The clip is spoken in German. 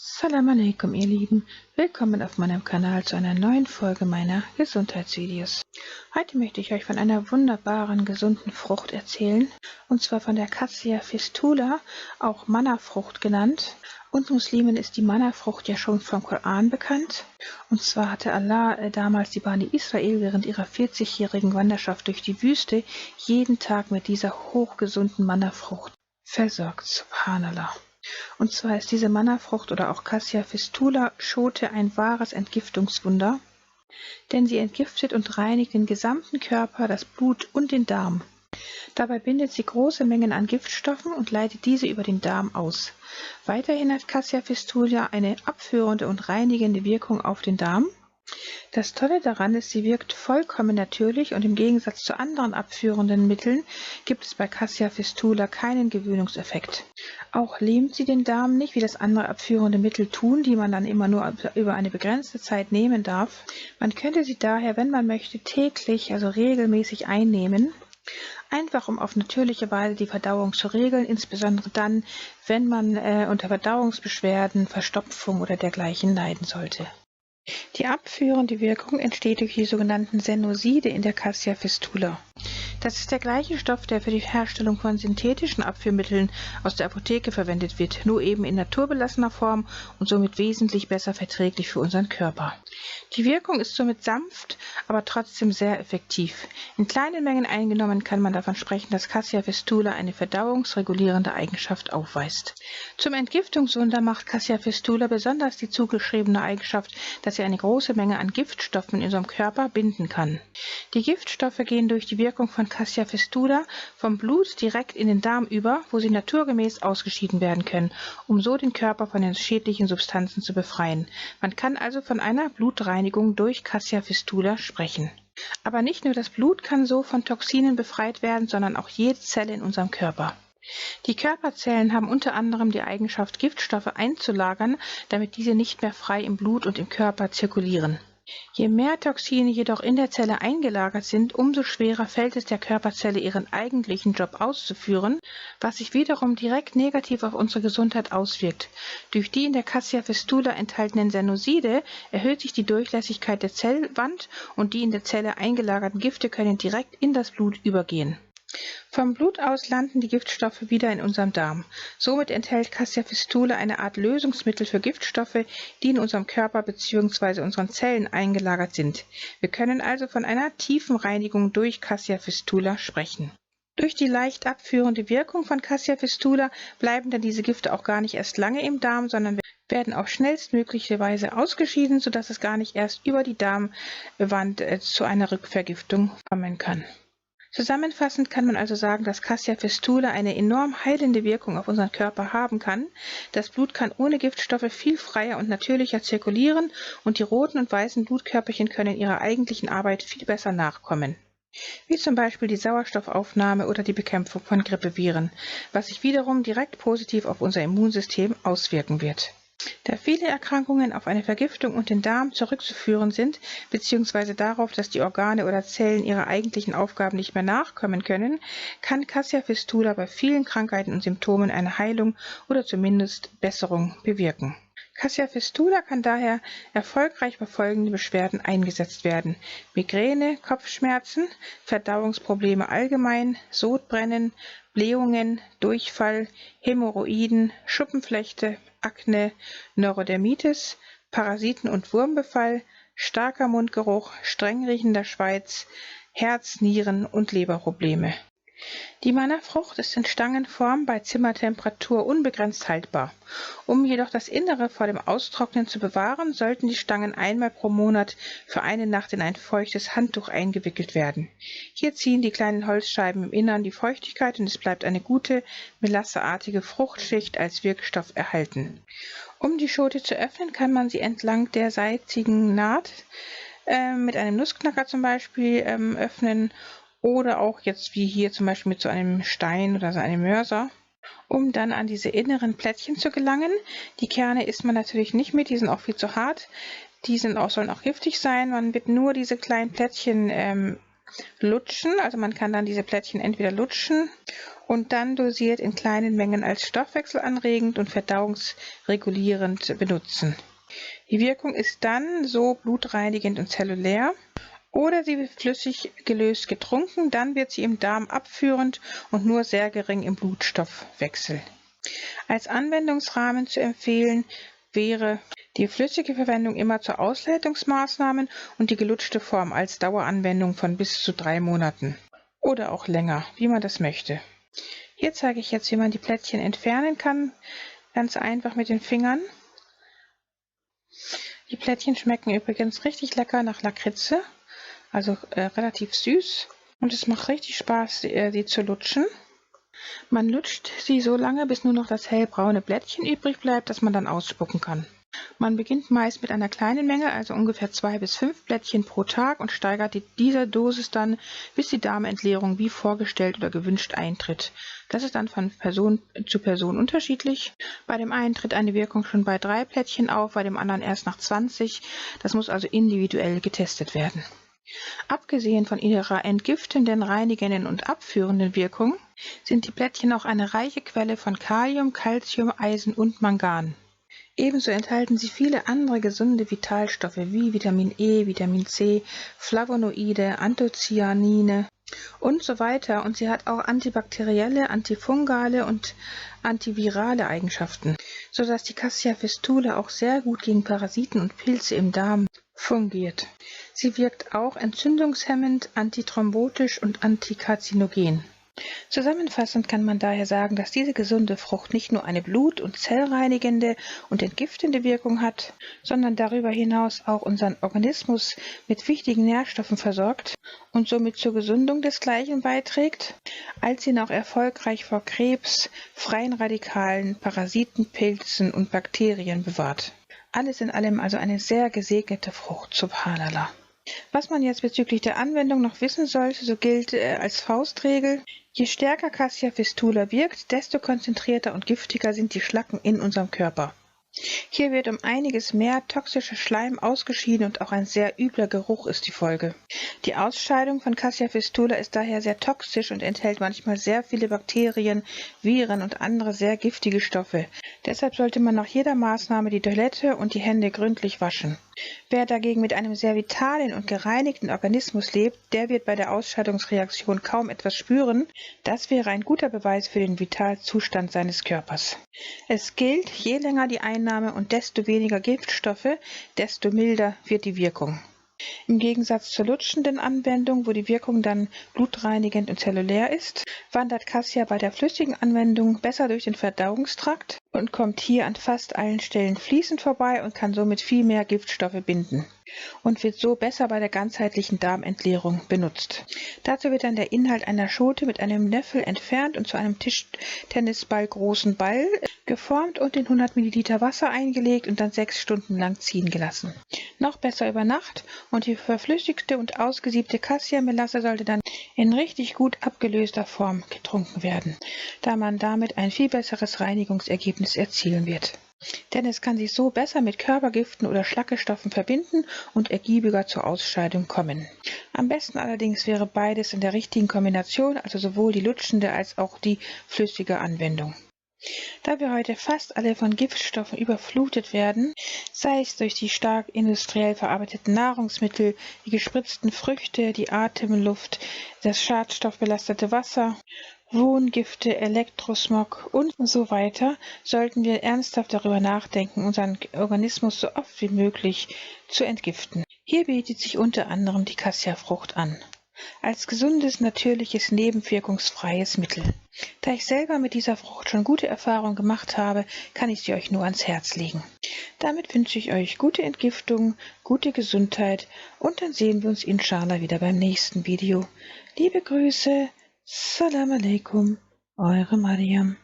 Salam alaikum, ihr Lieben. Willkommen auf meinem Kanal zu einer neuen Folge meiner Gesundheitsvideos. Heute möchte ich euch von einer wunderbaren, gesunden Frucht erzählen, und zwar von der Cassia fistula, auch Manna-Frucht genannt. Uns Muslimen ist die Manna-Frucht ja schon vom Koran bekannt. Und zwar hatte Allah damals die Bani Israel während ihrer 40-jährigen Wanderschaft durch die Wüste jeden Tag mit dieser hochgesunden Manna-Frucht versorgt. Subhanallah. Und zwar ist diese Manna-Frucht oder auch Cassia fistula Schote ein wahres Entgiftungswunder, denn sie entgiftet und reinigt den gesamten Körper, das Blut und den Darm. Dabei bindet sie große Mengen an Giftstoffen und leitet diese über den Darm aus. Weiterhin hat Cassia fistula eine abführende und reinigende Wirkung auf den Darm. Das Tolle daran ist, sie wirkt vollkommen natürlich und im Gegensatz zu anderen abführenden Mitteln gibt es bei Cassia fistula keinen Gewöhnungseffekt. Auch lähmt sie den Darm nicht, wie das andere abführende Mittel tun, die man dann immer nur über eine begrenzte Zeit nehmen darf. Man könnte sie daher, wenn man möchte, täglich, also regelmäßig einnehmen, einfach um auf natürliche Weise die Verdauung zu regeln, insbesondere dann, wenn man unter Verdauungsbeschwerden, Verstopfung oder dergleichen leiden sollte. Die abführende Wirkung entsteht durch die sogenannten Senoside in der Cassia fistula. Das ist der gleiche Stoff, der für die Herstellung von synthetischen Abführmitteln aus der Apotheke verwendet wird, nur eben in naturbelassener Form und somit wesentlich besser verträglich für unseren Körper. Die Wirkung ist somit sanft, aber trotzdem sehr effektiv. In kleinen Mengen eingenommen kann man davon sprechen, dass Cassia fistula eine verdauungsregulierende Eigenschaft aufweist. Zum Entgiftungswunder macht Cassia fistula besonders die zugeschriebene Eigenschaft, dass sie eine große Menge an Giftstoffen in unserem Körper binden kann. Die Giftstoffe gehen durch die Wirkung von Cassia fistula vom Blut direkt in den Darm über, wo sie naturgemäß ausgeschieden werden können, um so den Körper von den schädlichen Substanzen zu befreien. Man kann also von einer Blutreinigung durch Cassia fistula sprechen. Aber nicht nur das Blut kann so von Toxinen befreit werden, sondern auch jede Zelle in unserem Körper. Die Körperzellen haben unter anderem die Eigenschaft, Giftstoffe einzulagern, damit diese nicht mehr frei im Blut und im Körper zirkulieren. Je mehr Toxine jedoch in der Zelle eingelagert sind, umso schwerer fällt es der Körperzelle, ihren eigentlichen Job auszuführen, was sich wiederum direkt negativ auf unsere Gesundheit auswirkt. Durch die in der Cassia fistula enthaltenen Senoside erhöht sich die Durchlässigkeit der Zellwand und die in der Zelle eingelagerten Gifte können direkt in das Blut übergehen. Vom Blut aus landen die Giftstoffe wieder in unserem Darm. Somit enthält Cassia fistula eine Art Lösungsmittel für Giftstoffe, die in unserem Körper bzw. unseren Zellen eingelagert sind. Wir können also von einer tiefen Reinigung durch Cassia fistula sprechen. Durch die leicht abführende Wirkung von Cassia fistula bleiben dann diese Gifte auch gar nicht erst lange im Darm, sondern werden auf schnellstmögliche Weise ausgeschieden, sodass es gar nicht erst über die Darmwand zu einer Rückvergiftung kommen kann. Zusammenfassend kann man also sagen, dass Cassia fistula eine enorm heilende Wirkung auf unseren Körper haben kann. Das Blut kann ohne Giftstoffe viel freier und natürlicher zirkulieren und die roten und weißen Blutkörperchen können ihrer eigentlichen Arbeit viel besser nachkommen. Wie zum Beispiel die Sauerstoffaufnahme oder die Bekämpfung von Grippeviren, was sich wiederum direkt positiv auf unser Immunsystem auswirken wird. Da viele Erkrankungen auf eine Vergiftung und den Darm zurückzuführen sind, bzw. darauf, dass die Organe oder Zellen ihrer eigentlichen Aufgaben nicht mehr nachkommen können, kann Cassia fistula bei vielen Krankheiten und Symptomen eine Heilung oder zumindest Besserung bewirken. Cassia fistula kann daher erfolgreich bei folgenden Beschwerden eingesetzt werden: Migräne, Kopfschmerzen, Verdauungsprobleme allgemein, Sodbrennen, Blähungen, Durchfall, Hämorrhoiden, Schuppenflechte, Akne, Neurodermitis, Parasiten- und Wurmbefall, starker Mundgeruch, streng riechender Schweiß, Herz-, Nieren- und Leberprobleme. Die Manna-Frucht ist in Stangenform bei Zimmertemperatur unbegrenzt haltbar. Um jedoch das Innere vor dem Austrocknen zu bewahren, sollten die Stangen einmal pro Monat für eine Nacht in ein feuchtes Handtuch eingewickelt werden. Hier ziehen die kleinen Holzscheiben im Innern die Feuchtigkeit und es bleibt eine gute, melasseartige Fruchtschicht als Wirkstoff erhalten. Um die Schote zu öffnen, kann man sie entlang der seitigen Naht mit einem Nussknacker zum Beispiel öffnen, oder auch jetzt wie hier zum Beispiel mit so einem Stein oder so einem Mörser, um dann an diese inneren Plättchen zu gelangen. Die Kerne isst man natürlich nicht mit, die sind auch viel zu hart. Die sollen auch giftig sein. Man wird nur diese kleinen Plättchen lutschen, also man kann dann diese Plättchen entweder lutschen und dann dosiert in kleinen Mengen als stoffwechselanregend und verdauungsregulierend benutzen. Die Wirkung ist dann so blutreinigend und zellulär, oder sie wird flüssig gelöst getrunken, dann wird sie im Darm abführend und nur sehr gering im Blutstoffwechsel. Als Anwendungsrahmen zu empfehlen wäre die flüssige Verwendung immer zur Ausleitungsmaßnahmen und die gelutschte Form als Daueranwendung von bis zu 3 Monaten. Oder auch länger, wie man das möchte. Hier zeige ich jetzt, wie man die Plättchen entfernen kann, ganz einfach mit den Fingern. Die Plättchen schmecken übrigens richtig lecker nach Lakritze, also relativ süß, und es macht richtig Spaß, sie zu lutschen. Man lutscht sie so lange, bis nur noch das hellbraune Blättchen übrig bleibt, das man dann ausspucken kann. Man beginnt meist mit einer kleinen Menge, also ungefähr 2 bis 5 Blättchen pro Tag, und steigert diese Dosis dann, bis die Darmentleerung wie vorgestellt oder gewünscht eintritt. Das ist dann von Person zu Person unterschiedlich. Bei dem einen tritt eine Wirkung schon bei 3 Plättchen auf, bei dem anderen erst nach 20. Das muss also individuell getestet werden. Abgesehen von ihrer entgiftenden, reinigenden und abführenden Wirkung sind die Plättchen auch eine reiche Quelle von Kalium, Calcium, Eisen und Mangan. Ebenso enthalten sie viele andere gesunde Vitalstoffe wie Vitamin E, Vitamin C, Flavonoide, Anthocyanine und so weiter, und sie hat auch antibakterielle, antifungale und antivirale Eigenschaften, sodass die Cassia Fistula auch sehr gut gegen Parasiten und Pilze im Darm fungiert. Sie wirkt auch entzündungshemmend, antithrombotisch und antikarzinogen. Zusammenfassend kann man daher sagen, dass diese gesunde Frucht nicht nur eine blut- und zellreinigende und entgiftende Wirkung hat, sondern darüber hinaus auch unseren Organismus mit wichtigen Nährstoffen versorgt und somit zur Gesundung desgleichen beiträgt, als ihn auch erfolgreich vor Krebs, freien Radikalen, Parasiten, Pilzen und Bakterien bewahrt. Alles in allem also eine sehr gesegnete Frucht, Subhanallah. Was man jetzt bezüglich der Anwendung noch wissen sollte, so gilt als Faustregel: Je stärker Cassia Fistula wirkt, desto konzentrierter und giftiger sind die Schlacken in unserem Körper. Hier wird um einiges mehr toxischer Schleim ausgeschieden und auch ein sehr übler Geruch ist die Folge. Die Ausscheidung von Cassia Fistula ist daher sehr toxisch und enthält manchmal sehr viele Bakterien, Viren und andere sehr giftige Stoffe. Deshalb sollte man nach jeder Maßnahme die Toilette und die Hände gründlich waschen. Wer dagegen mit einem sehr vitalen und gereinigten Organismus lebt, der wird bei der Ausscheidungsreaktion kaum etwas spüren. Das wäre ein guter Beweis für den Vitalzustand seines Körpers. Es gilt, je länger die Einnahme und desto weniger Giftstoffe, desto milder wird die Wirkung. Im Gegensatz zur lutschenden Anwendung, wo die Wirkung dann blutreinigend und zellulär ist, wandert Cassia bei der flüssigen Anwendung besser durch den Verdauungstrakt und kommt hier an fast allen Stellen fließend vorbei und kann somit viel mehr Giftstoffe binden und wird so besser bei der ganzheitlichen Darmentleerung benutzt. Dazu wird dann der Inhalt einer Schote mit einem Löffel entfernt und zu einem Tischtennisball großen Ball geformt und in 100 Milliliter Wasser eingelegt und dann 6 Stunden lang ziehen gelassen. Noch besser über Nacht, und die verflüssigte und ausgesiebte Cassia-Melasse sollte dann in richtig gut abgelöster Form getrunken werden, da man damit ein viel besseres Reinigungsergebnis erzielen wird. Denn es kann sich so besser mit Körpergiften oder Schlackestoffen verbinden und ergiebiger zur Ausscheidung kommen. Am besten allerdings wäre beides in der richtigen Kombination, also sowohl die lutschende als auch die flüssige Anwendung. Da wir heute fast alle von Giftstoffen überflutet werden, sei es durch die stark industriell verarbeiteten Nahrungsmittel, die gespritzten Früchte, die Atemluft, das schadstoffbelastete Wasser, Wohngifte, Elektrosmog und so weiter, sollten wir ernsthaft darüber nachdenken, unseren Organismus so oft wie möglich zu entgiften. Hier bietet sich unter anderem die Cassia-Frucht an, als gesundes, natürliches, nebenwirkungsfreies Mittel. Da ich selber mit dieser Frucht schon gute Erfahrungen gemacht habe, kann ich sie euch nur ans Herz legen. Damit wünsche ich euch gute Entgiftung, gute Gesundheit, und dann sehen wir uns inshallah wieder beim nächsten Video. Liebe Grüße, Salam alaikum, eure Mariam.